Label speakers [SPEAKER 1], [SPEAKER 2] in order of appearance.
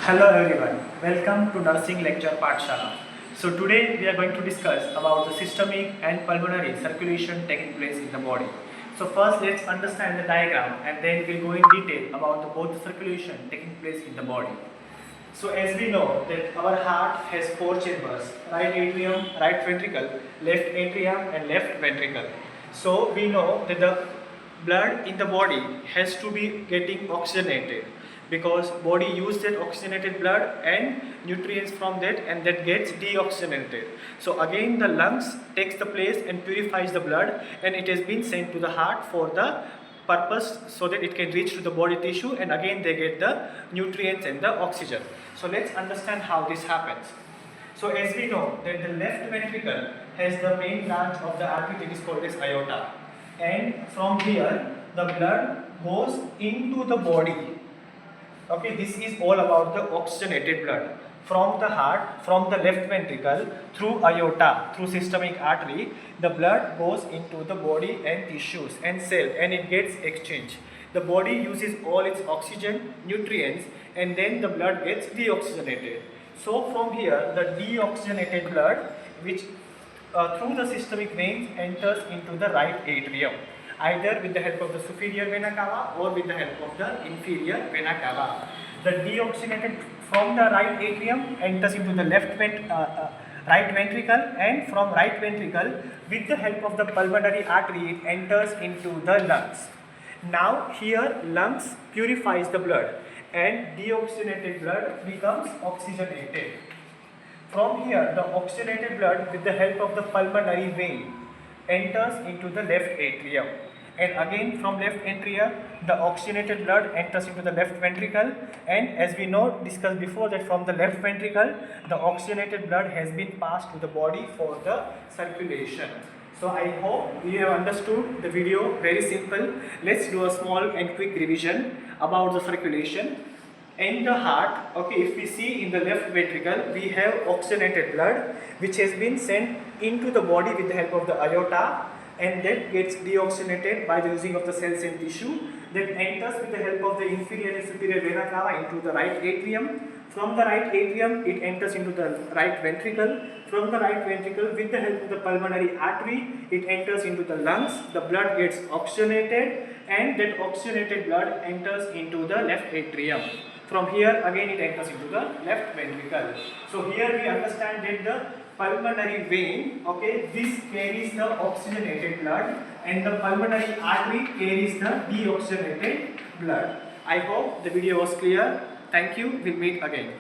[SPEAKER 1] Hello everyone, welcome to nursing lecture Pathshala. So today we are going to discuss about the systemic and pulmonary circulation taking place in the body. So first let's understand the diagram and then we'll go in detail about the both circulation taking place in the body. So as we know that our heart has four chambers, right atrium, right ventricle, left atrium and left ventricle. So we know that the blood in the body has to be getting oxygenated because body uses that oxygenated blood and nutrients from that and that gets deoxygenated. So again the lungs takes the place and purifies the blood and it has been sent to the heart for the purpose so that it can reach to the body tissue and again they get the nutrients and the oxygen. So let's understand how this happens. So as we know that the left ventricle has the main branch of the artery that is called as aorta, and from here the blood goes into the body. Okay, this is all about the oxygenated blood from the heart, from the left ventricle through aorta, through systemic artery. The blood goes into the body and tissues and cell and it gets exchanged. The body uses all its oxygen, nutrients, and then the blood gets deoxygenated. So from here the deoxygenated blood which through the systemic veins enters into the right atrium, either with the help of the superior vena cava or with the help of the inferior vena cava. The deoxygenated from the right atrium enters into the right ventricle, and from right ventricle with the help of the pulmonary artery it enters into the lungs. Now here lungs purifies the blood and deoxygenated blood becomes oxygenated. From here the oxygenated blood with the help of the pulmonary vein enters into the left atrium, and again from left atrium the oxygenated blood enters into the left ventricle, and as we know discussed before that from the left ventricle the oxygenated blood has been passed to the body for the circulation. So I hope you have understood the video, very simple. Let's do a small and quick revision about the circulation. In the heart, okay, if we see in the left ventricle, we have oxygenated blood which has been sent into the body with the help of the aorta, and that gets deoxygenated by the using of the cells and tissue, that enters with the help of the inferior and superior vena cava into the right atrium. From the right atrium it enters into the right ventricle. From the right ventricle with the help of the pulmonary artery it enters into the lungs. The blood gets oxygenated and that oxygenated blood enters into the left atrium. From here again it enters into the left ventricle. So here we understand that the pulmonary vein, okay, this carries the oxygenated blood and the pulmonary artery carries the deoxygenated blood. I hope the video was clear. Thank you. We'll meet again.